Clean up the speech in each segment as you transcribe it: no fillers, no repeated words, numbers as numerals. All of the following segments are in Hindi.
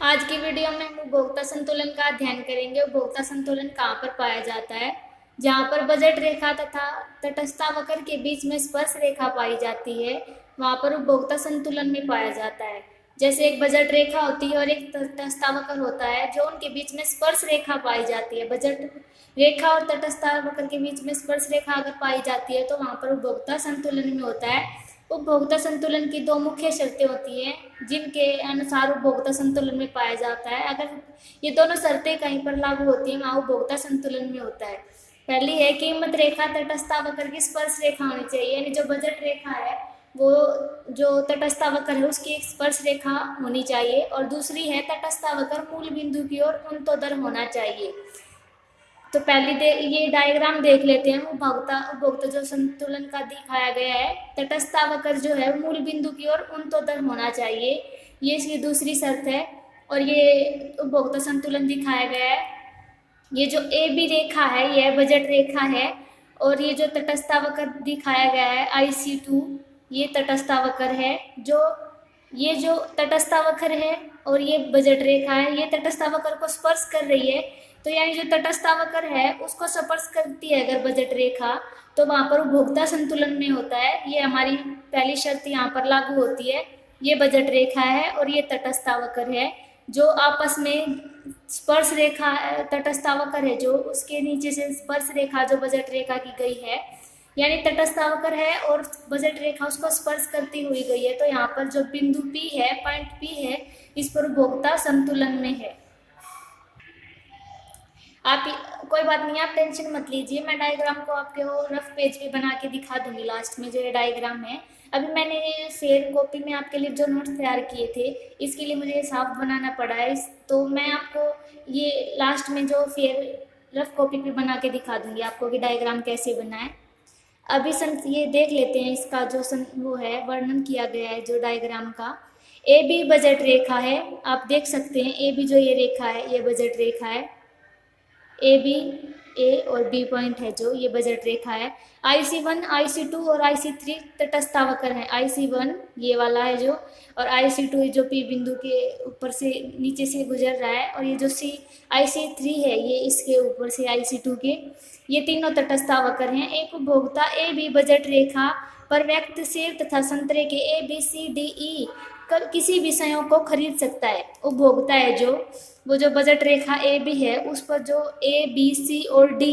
आज की वीडियो में हम उपभोक्ता संतुलन का अध्ययन करेंगे। उपभोक्ता संतुलन कहाँ पर पाया जाता है? जहाँ पर बजट रेखा तथा तटस्थ वक्र के बीच में स्पर्श रेखा पाई जाती है, वहाँ पर उपभोक्ता संतुलन में पाया जाता है। जैसे एक बजट रेखा होती है और एक तटस्थ वक्र होता है, जो उनके बीच में स्पर्श रेखा पाई जाती है। बजट रेखा और तटस्थ वक्र के बीच में स्पर्श रेखा अगर पाई जाती है तो वहाँ पर उपभोक्ता संतुलन में होता है। उपभोक्ता संतुलन की दो मुख्य शर्तें होती हैं जिनके अनुसार उपभोक्ता संतुलन में पाया जाता है। अगर ये दोनों शर्तें कहीं पर लागू होती हैं, वहाँ उपभोक्ता संतुलन में होता है। पहली है कीमत रेखा तटस्थ वक्र की स्पर्श रेखा होनी चाहिए, यानी जो बजट रेखा है वो जो तटस्थ वक्र है उसकी एक स्पर्श रेखा होनी चाहिए। और दूसरी है तटस्थ वक्र मूल बिंदु की ओर उन्नतोदर होना चाहिए। तो पहले ये डायग्राम देख लेते हैं। उपभोक्ता जो संतुलन का दिखाया गया है, तटस्थ वक्र जो है मूल बिंदु की ओर उन्नतोदर होना चाहिए, ये इसकी दूसरी शर्त है। और ये उपभोक्ता संतुलन दिखाया गया है। ये जो ए बी रेखा है यह बजट रेखा है, और ये जो तटस्थ वक्र दिखाया गया है IC2, ये तटस्थ वक्र है। ये जो तटस्थ वक्र है और ये बजट रेखा है, ये तटस्थ वक्र को स्पर्श कर रही है। तो यानी जो तटस्थ वक्र है उसको स्पर्श करती है अगर बजट रेखा, तो वहाँ पर उपभोक्ता संतुलन में होता है। ये हमारी पहली शर्त यहाँ पर लागू होती है। ये बजट रेखा है और ये तटस्थ वक्र है, जो आपस में स्पर्श रेखा तटस्थ वक्र है जो उसके नीचे से स्पर्श रेखा जो बजट रेखा की गई है, यानी तटस्थ वक्र है और बजट रेखा उसको स्पर्श करती हुई गई है। तो यहाँ पर जो बिंदु P है, पॉइंट P है, इस पर उपभोक्ता संतुलन में है। कोई बात नहीं, आप टेंशन मत लीजिए, मैं डायग्राम को आपके वो रफ पेज पे बना के दिखा दूंगी लास्ट में। जो ये डायग्राम है, अभी मैंने ये शेयर कॉपी में आपके लिए जो नोट्स तैयार किए थे, इसके लिए मुझे साफ बनाना पड़ा है। तो मैं आपको ये लास्ट में जो फिर रफ कॉपी पे बना के दिखा दूंगी आपको कि डायग्राम कैसे बना है। अभी ये देख लेते हैं, इसका जो वो है वर्णन किया गया है जो डायग्राम का। ए बी बजट रेखा है, आप देख सकते हैं। ए बी जो ये रेखा है ये बजट रेखा है। ए बी, ए और बी पॉइंट है जो ये बजट रेखा है। IC1, IC2 और IC3 तटस्थ वक्र है। IC1 ये वाला है जो, और IC2 जो P बिंदु के ऊपर से नीचे से गुजर रहा है, और ये जो IC3 है ये इसके ऊपर से IC2 के, ये तीनों तटस्थ वक्र हैं। एक उपभोक्ता ए बी बजट रेखा पर व्यक्त सेब तथा संतरे के ABCDE किसी भी संयोग को खरीद सकता है। उपभोक्ता है जो वो जो बजट रेखा ए बी है उस पर जो A B C और D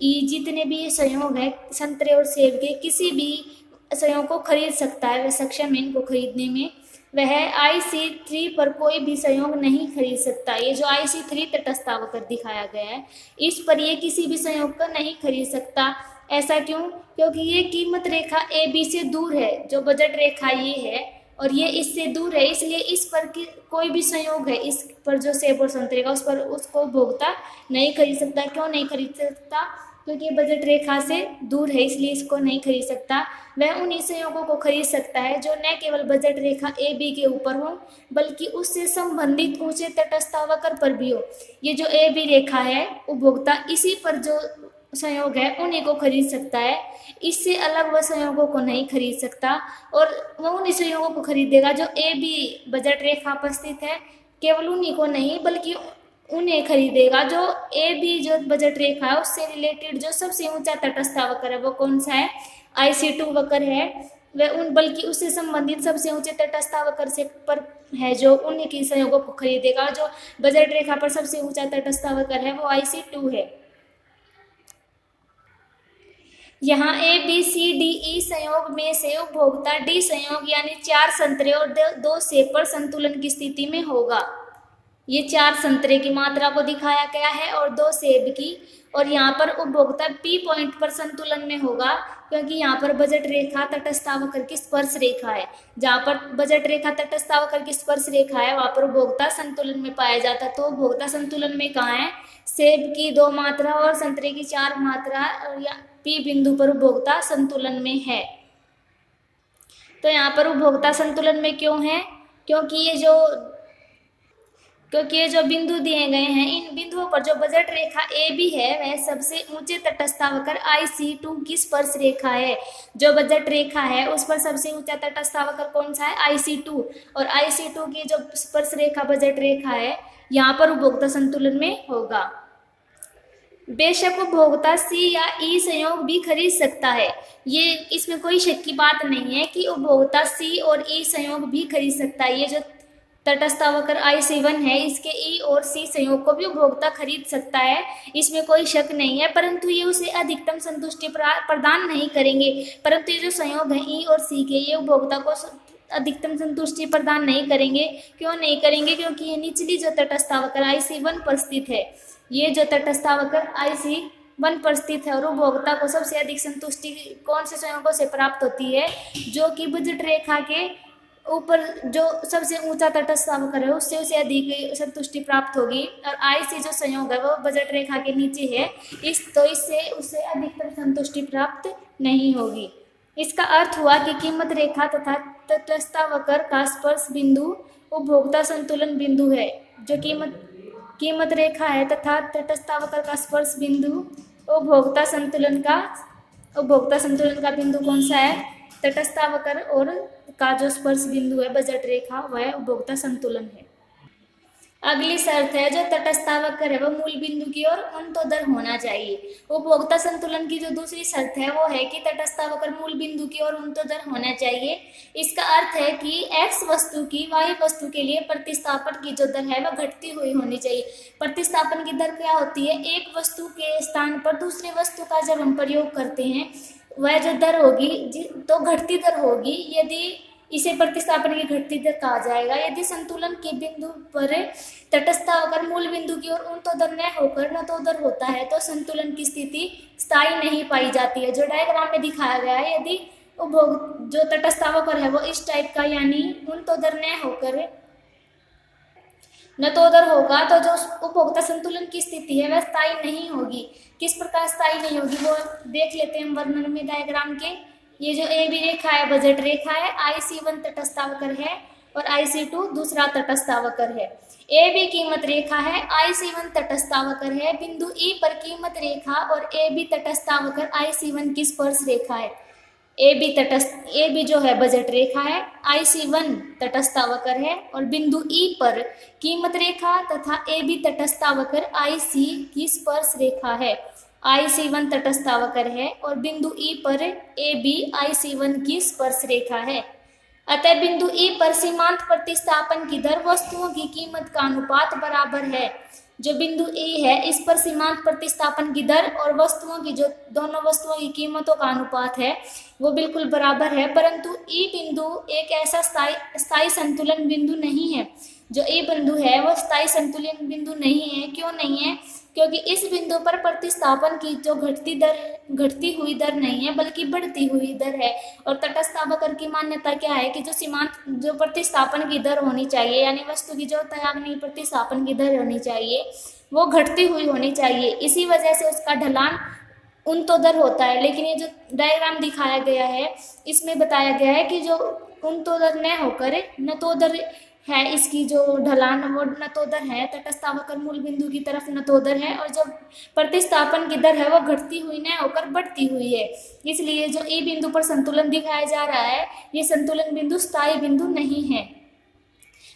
E जितने भी संयोग है संतरे और सेब के, किसी भी संयोग को खरीद सकता है, वह सक्षम है इनको खरीदने में। वह IC3 पर कोई भी संयोग नहीं खरीद सकता। ये जो IC3 तटस्थ वक्र दिखाया गया है, इस पर ये किसी भी संयोग को नहीं खरीद सकता। ऐसा क्यों? क्योंकि ये कीमत रेखा AB से दूर है। जो बजट रेखा ये है और ये इससे दूर है, इसलिए इस पर कोई भी संयोग है इस पर जो सेब और संतरे का, उस पर उसको भोक्ता नहीं खरीद सकता। क्यों नहीं खरीद सकता? क्योंकि बजट रेखा से दूर है, इसलिए इसको नहीं खरीद सकता। वह उन्हीं संयोगों को खरीद सकता है जो न केवल बजट रेखा ए बी के ऊपर हो, बल्कि उससे संबंधित ऊंचे तटस्थ वक्र पर भी हो। ये जो ए बी रेखा है, उपभोक्ता इसी पर जो संयोग है उन्हीं को खरीद सकता है। इससे अलग वह संयोगों को नहीं खरीद सकता, और वह उन्हीं संयोगों को खरीदेगा जो ए बी बजट रेखा पर स्थित है। केवल उन्हीं को नहीं बल्कि उन्हें खरीदेगा जो ए बी जो बजट रेखा है उससे रिलेटेड जो सबसे ऊंचा तटस्थ वक्र है। वो कौन सा है? IC2 वक्र है। वह बल्कि उससे संबंधित सबसे ऊंचे तटस्थ वक्र से पर है जो उन्हीं के संयोगों को खरीदेगा। जो बजट रेखा पर सबसे ऊंचा तटस्थ वक्र है वो IC2 है। यहाँ ABCDE संयोग में से उपभोक्ता D संयोग यानी 4 संतरे और 2 सेब पर संतुलन की स्थिति में होगा। ये 4 संतरे की मात्रा को दिखाया गया है और 2 सेब की, और यहाँ पर उपभोक्ता P पॉइंट पर संतुलन में होगा, क्योंकि यहाँ पर बजट रेखा तटस्थ वक्र की स्पर्श रेखा है। जहाँ पर बजट रेखा तटस्थ वक्र की स्पर्श रेखा है वहाँ पर उपभोक्ता संतुलन में पाया जाता है। तो उपभोक्ता संतुलन में कहाँ है? सेब की 2 मात्रा और संतरे की 4 मात्रा, या P बिंदु पर उपभोक्ता संतुलन में है। तो यहाँ पर उपभोक्ता संतुलन में क्यों है? क्योंकि ये जो क्योंकि ये जो बिंदु दिए गए हैं, इन बिंदुओं पर जो बजट रेखा ए बी है वह सबसे ऊंचे तटस्थावकर IC2 की स्पर्श रेखा है। जो बजट रेखा है उस पर सबसे ऊंचा तटस्थावकर कौन सा है? IC2। और IC2 की जो स्पर्श रेखा बजट रेखा है यहाँ पर उपभोक्ता संतुलन में होगा। बेशक उपभोक्ता सी या ई संयोग भी खरीद सकता है, ये इसमें कोई शक की बात नहीं है कि उपभोक्ता सी और ई संयोग भी खरीद सकता है। ये जो तटस्थावकर IC1 है इसके ई और सी संयोग को भी उपभोक्ता खरीद सकता है, इसमें कोई शक नहीं है, परंतु ये उसे अधिकतम संतुष्टि प्रदान नहीं करेंगे। परंतु ये जो संयोग है ई और सी के, ये उपभोक्ता को अधिकतम संतुष्टि प्रदान नहीं करेंगे। क्यों नहीं करेंगे? क्योंकि ये निचली जो तटस्थावकर IC1 पर स्थित है, ये जो तटस्थावकर IC1 पर स्थित है और उपभोक्ता को सबसे अधिक संतुष्टि कौन से संयोगों से प्राप्त होती है? जो कि बजट रेखा के ऊपर जो सबसे ऊंचा तटस्थावकर है उससे उसे अधिक संतुष्टि प्राप्त होगी, और IC जो संयोग है वो बजट रेखा के नीचे है, इससे उसे अधिकतम संतुष्टि प्राप्त नहीं होगी। इसका अर्थ हुआ कि कीमत रेखा तथा तटस्थावकर का स्पर्श बिंदु उपभोक्ता संतुलन बिंदु है। जो कीमत रेखा है तथा तटस्थावकर का स्पर्श बिंदु उपभोक्ता संतुलन का बिंदु कौन सा है? तटस्थावकर और का जो स्पर्श बिंदु है बजट रेखा, वह उपभोक्ता संतुलन है। अगली शर्त है जो तटस्थावकर है वो मूल बिंदु की ओर उन्नतोदर होना चाहिए। उपभोक्ता संतुलन की जो दूसरी शर्त है वो है कि तटस्थावकर मूल बिंदु की ओर उन्नतोदर होना चाहिए। इसका अर्थ है कि x वस्तु की y वस्तु के लिए प्रतिस्थापन की जो दर है वह घटती हुई होनी चाहिए। प्रतिस्थापन की दर क्या होती है? एक वस्तु के स्थान पर दूसरे वस्तु का जब हम प्रयोग करते हैं वह जो दर होगी तो घटती दर होगी, यदि इसे प्रतिस्थापन की घटती दर कहा जाएगा। यदि संतुलन के बिंदु पर तटस्थावकर मूल बिंदु की ओर उन्नतोदर न होकर नतोदर होता है तो संतुलन की स्थिति स्थायी नहीं पाई जाती है। जो डायग्राम में दिखाया गया है, यदि जो तटस्थावकर है वो इस टाइप का यानी उन्नतोदर न होकर नतोदर होगा तो जो उपभोक्ता संतुलन की स्थिति है वह स्थायी नहीं होगी। किस प्रकार स्थायी नहीं होगी वो देख लेते हैं वर्णन में डायग्राम के। ये जो ए बी रेखा है बजट रेखा है, IC1 तटस्थावकर है और IC2 दूसरा तटस्थावकर है। ए बी कीमत रेखा है, IC1 तटस्थावकर है, बिंदु ई पर कीमत रेखा और ए बी तटस्थावकर IC1 की स्पर्श रेखा है। ए बी जो है बजट रेखा है, IC1 तटस्थावकर है और बिंदु ई पर कीमत रेखा तथा ए बी तटस्थावकर IC की स्पर्श रेखा है। IC1 तटस्थावकर है और बिंदु ई पर ए बी IC1 की स्पर्श रेखा है। अतः बिंदु ई पर सीमांत प्रतिस्थापन की दर वस्तुओं की कीमत का अनुपात बराबर है। जो बिंदु ए है इस पर सीमांत प्रतिस्थापन की दर और वस्तुओं की जो दोनों वस्तुओं की कीमतों का अनुपात है वो बिल्कुल बराबर है, परंतु ई बिंदु एक ऐसा स्थायी संतुलन बिंदु नहीं है। जो ए बिंदु है वो स्थायी संतुलन बिंदु नहीं है। क्यों नहीं है? क्योंकि इस बिंदु पर प्रतिस्थापन की जो घटती हुई दर नहीं है बल्कि बढ़ती हुई दर है। और तटस्थावकर की मान्यता क्या है कि जो प्रतिस्थापन की दर होनी चाहिए यानी वस्तु की जो त्यागनी प्रतिस्थापन की दर होनी चाहिए वो घटती हुई होनी चाहिए। इसी वजह से उसका ढलान उन्नतोदर होता है। लेकिन ये जो डायग्राम दिखाया गया है इसमें बताया गया है कि जो उन्नतोदर न होकर नतोदर है, इसकी जो ढलान वो नतोदर है, तटस्थावकर मूल बिंदु की तरफ नतोदर है और जो प्रतिस्थापन की दर है वो घटती हुई न होकर बढ़ती हुई है। इसलिए जो ए बिंदु पर संतुलन दिखाया जा रहा है ये संतुलन बिंदु स्थायी बिंदु नहीं है।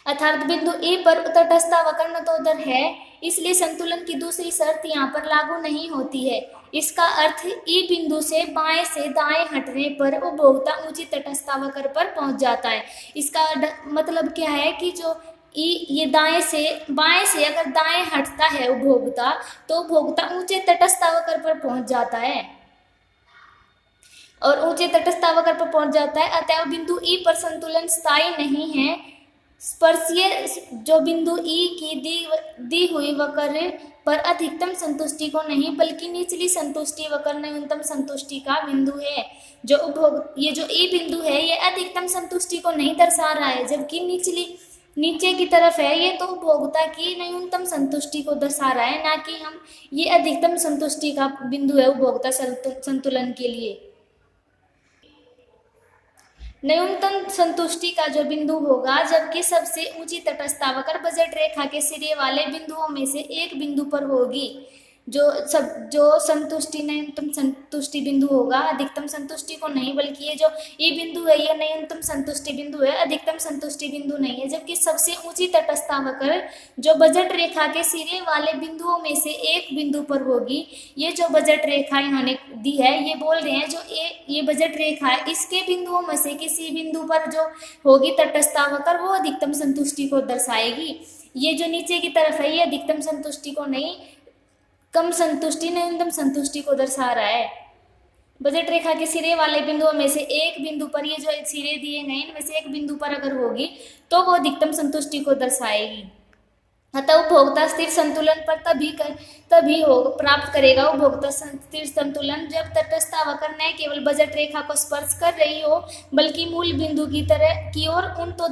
अर्थात बिंदु ए पर तटस्थावकर नतोदर है, इसलिए संतुलन की दूसरी शर्त यहाँ पर लागू नहीं होती है। इसका अर्थ ई बिंदु से दाएं हटने पर उपभोक्ता ऊंची तटस्थावकर पर पहुंच जाता है। इसका मतलब क्या है कि जो ये बाएं से अगर दाएं हटता है उपभोक्ता तो उपभोक्ता ऊंचे तटस्थावकर पर पहुंच जाता है और ऊंचे तटस्थावकर पर पहुंच जाता है। अतः बिंदु ई पर संतुलन स्थायी नहीं है। स्पर्शीय जो बिंदु ई की दी हुई वक्र पर अधिकतम संतुष्टि को नहीं बल्कि निचली संतुष्टि वक्र न्यूनतम संतुष्टि का बिंदु है। ये जो ई बिंदु है ये अधिकतम संतुष्टि को नहीं दर्शा रहा है, जबकि नीचे की तरफ है ये तो उपभोक्ता की न्यूनतम संतुष्टि को दर्शा रहा है, ना कि हम ये अधिकतम संतुष्टि का बिंदु है उपभोक्ता संतुलन के लिए। न्यूनतम संतुष्टि का जो बिंदु होगा जबकि सबसे ऊंची तटस्थावकर बजट रेखा के सिरे वाले बिंदुओं में से एक बिंदु पर होगी। जो संतुष्टि न्यूनतम संतुष्टि बिंदु होगा, अधिकतम संतुष्टि को नहीं, बल्कि ये जो ये बिंदु है ये न्यूनतम संतुष्टि बिंदु है, अधिकतम संतुष्टि बिंदु नहीं है। जबकि सबसे ऊंची तटस्थावकर जो बजट रेखा के सिरे वाले बिंदुओं में से एक बिंदु पर होगी। ये जो बजट रेखा इन्होंने दी है, ये बोल रहे हैं जो ये बजट रेखा है, इसके बिंदुओं में से किसी बिंदु पर जो होगी तटस्थावकर, वो अधिकतम संतुष्टि को दर्शाएगी। ये जो नीचे की तरफ है ये अधिकतम संतुष्टि को नहीं, कम संतुष्टि न्यूनतम संतुष्टि को दर्शा रहा है। बजट रेखा के सिरे वाले बिंदुओं में से एक बिंदु पर, ये जो सिरे दिए गए इनमें से एक बिंदु पर अगर होगी तो वो अधिकतम संतुष्टि को दर्शाएगी। अतः उपभोक्ता स्थिर संतुलन पर तभी हो प्राप्त करेगा। उपभोक्ता स्थिर संतुलन जब तटस्थावकर न केवल बजट रेखा को स्पर्श कर रही हो, बल्कि मूल बिंदु की ओर उन तो